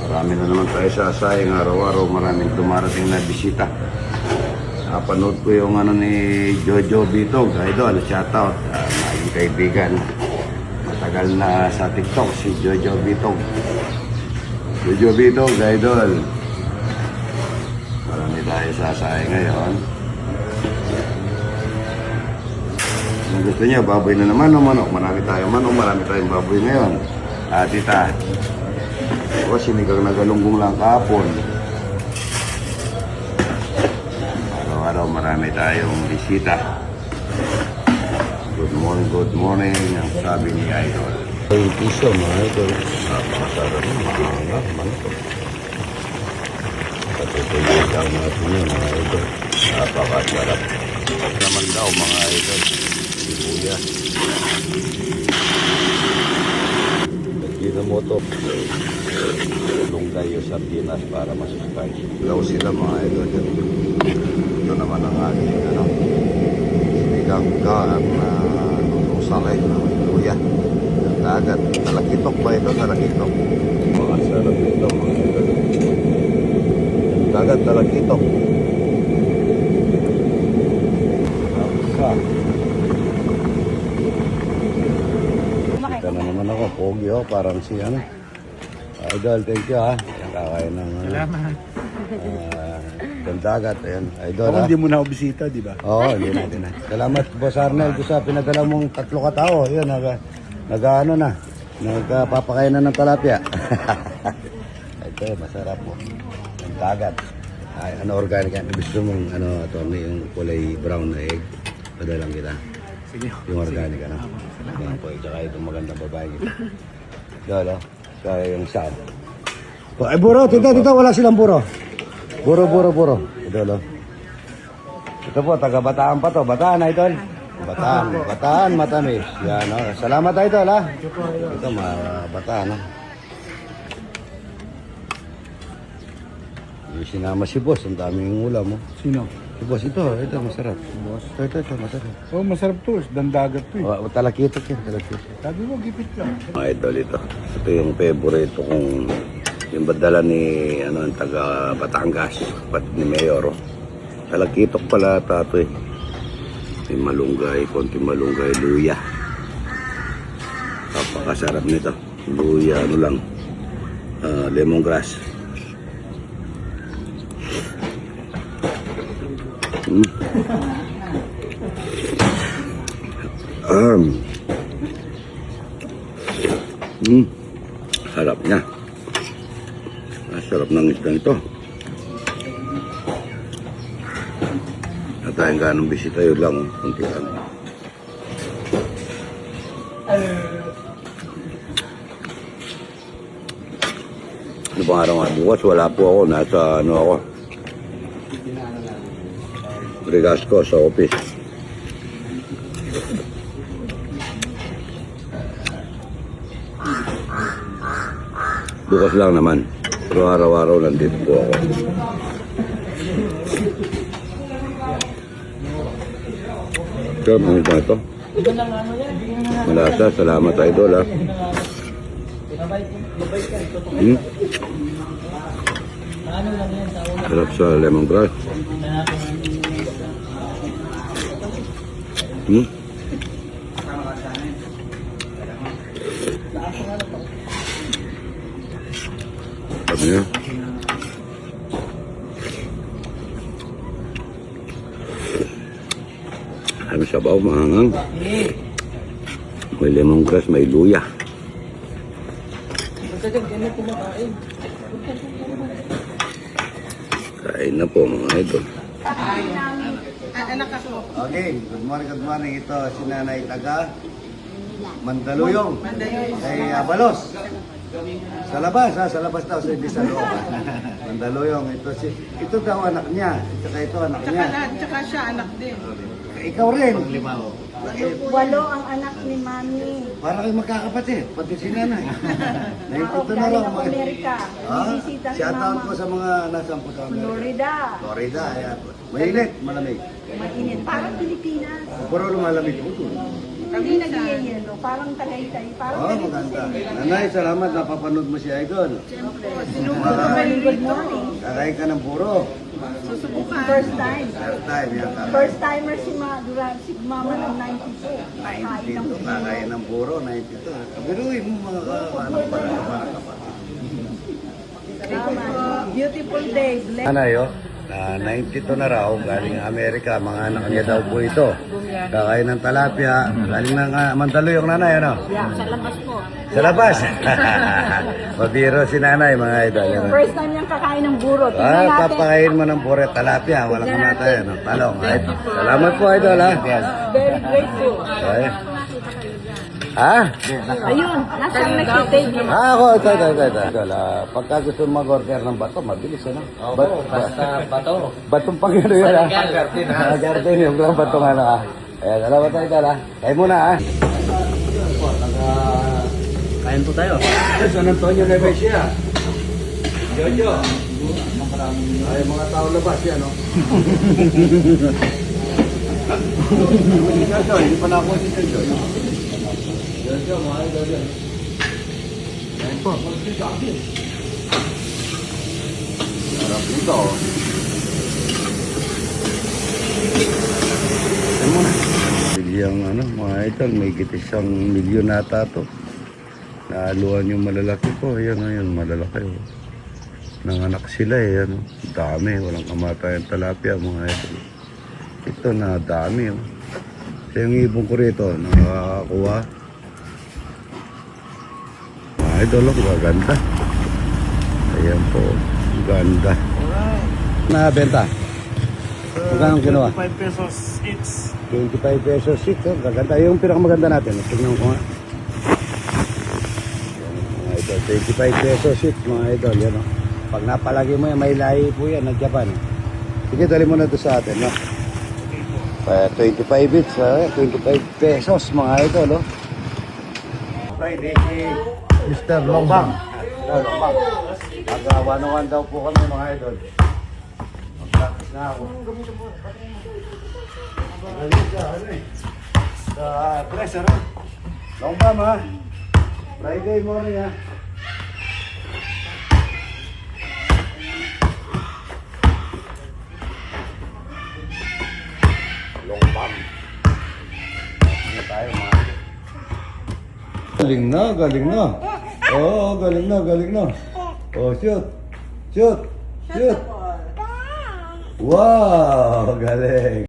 Marami na naman tayo sa sayang araw-araw. Maraming dumarating na bisita. Napanood ko yung ano ni Jojo Bitog, idol, shoutout, maging kaibigan. Matagal na sa TikTok si Jojo Bitog. Jojo Bitog, idol. Marami tayo sa sayang ngayon. Kung gusto niya, baboy na naman o manok. Marami tayong manok, marami tayong baboy ngayon. Tita. O, sinigang na galunggong lang kahapon. Araw-araw marami tayong bisita. Good morning, ang sabi ni Idol. Yung piso, mga idol. Napakasarap na, mahanga, manok. Patutuloy lang natin yun, mga idol. Napakasarap. Naman daw, mga idol. Sibuyas. Ginamoto. Tulong tayo sa Pinas para masuspay. Daw sila, mga idol. Ito naman ang aking, sinigang gaan na salay na luya. Dagat. Talakitok ba ito? Talakitok. Mga sarap ito, mga idol. Dagat, talakitok. Kita na naman ako, pogi parang si ano. Idol, thank you Yan kakain ng Salamat. dagat, ayan. Idol Ako hindi mo na ako bisita, di ba? Oo, hindi na. Salamat, Boss Arnel, doon sa pinadala mong 3 katao. Yan, nag-ano na. Nagpapakain na ng talapia. Ito, masarap po. Ang dagat. Ay, ano organic yan? Gusto mong ano, ito, yung kulay brown na egg. Padalang kita. Sige. Yung organic, ano? Salamat. Yan po, tsaka itong magandang babae kita. Dolo, kaya yung saan. Ay, buro, tita, wala silang buro. Buro. Dolo. Ito po, taga-Bataan pa to. Bataan, idol. Bataan, matamis. Yan, salamat, idol, Ito, Bataan, Yung sinama si boss, ang daming ulam, Sino? Si boss, ito, masarap. Boss. Ito, masarap. Oh, masarap to. Dandagat to eh. Talakitok yan, talakitok. Sabi mo, gipit lang. Mga idol, ito yung favorito kong yung badala ni ang taga Batangas, ni Mayor. Talakitok pala tato eh. May malunggay, konti malunggay, luya. Napakasarap nito. Luya, lemongrass. Sarap niya. Sarap ng isda nito. At tayong ganong bisita yun lang. Kunti lang. Ano bang araw nga bukas? Wala po ako. Nasa ako. Regasco sa office. Bukas lang naman. Pero araw-araw nandito po ako. Sarap ng ito ito. Malasa. Salamat, idol, Sarap sa lemongrass. Sabi niya. May sabaw, mahangang. May lemongrass, may luya. Kain na po, mga idol. Anak ako. Okay, good morning. Ito si Nanay Taga Mandaluyong. Kay Abalos. Sa labas daw, hindi sa loob. Mandaluyong, ito daw anak niya. Tsaka ito anak niya. Tsaka siya anak din. Ikaw rin. 8 ang anak ni Mami. Para kayo magkakapatid, pati si Nanay. Ako Ito na galing lang. ng Amerika. Bisita si Shoutout Mama. po sa mga nasaan po sa Amerika. Florida, ayan po. Mainit, malamig. Mainit. Parang Pilipinas. Pero lumalamig po ito. Hindi nag-yelo. Parang tagaytay. Parang Oh, maganda. Nanay, salamat napapanood mo si Idol. Good morning. Kakain ka ng puro. First time. First time yan. First timer si Mama ng 92. Kain ng Kakain ng puro, 92. Biruin mo mga ano para ka pa. Beautiful day. Bless. Nanay, oh. 92 na raw, galing Amerika, mga anak niya daw po ito. Kakain ng talapia, galing ng Mandaluyong nanay, ano? Yeah, sa labas po. Sa labas. Mabiro si nanay, mga idol. Ano? First time niyang kakain ng buro. Tingnan natin. Papakain mo ng pure talapia, walang kamatay, ano? Talong. Ay, salamat po, idol, ha? Very grateful. Okay. Ha? Ayun, nasa nagtitake. Ako, ito. Idol, pagka gusto mag-order ng bato, mabilis, ano? Basta bato. Batong pang ano yun, ha? Garden, ha? Garden, yung lang batong ano, ha? Ayan, salamat tayo, idol, ha? Kain muna, ha? Kain po tayo. San Antonio, Nueva Ecija. Jojo. Ay, mga tao labas yan, no? Jojo, hindi pa na ako si Jojo. Jojo, mga Jojo. Ayun po. Sarap nito. Ayun muna. Bilyang ano, mga idol, may isang milyon nata to. Naaluan yung malalaki ko. Ayan, malalaki. Oh. Nanganak sila eh. Ano. Dami. Walang kamatayan talapia mga idol. Ito na dami. Oh. So, yung ibon ko rito, nakakakuha. Mga idol, oh, ganda. Ayan po. Ganda. Nabenta. Magkano kinuha? 5 pesos each. 25 pesos each. Oh. Gaganda. Yung pinakamaganda natin. Tignan ko nga. Mga idol, 25 pesos each mga idol. Yan, oh. Pag napalagi mo yan, may lahi po yan ng Japan. Sige, dali mo na ito sa atin. No? 25 each, 25 pesos mga idol. Oh. Friday, si Mr. Longbang. Longbang. Mag-101 daw po kami mga idol. Mag-practice na ako. Magaling ka, ano eh. Sa press, ano? Longbang, ha? Friday morning, ha? Longbang. Hindi tayo, mga galing na, galing na. Oo, galing na. Oh, shoot. Shoot. Wow, galing.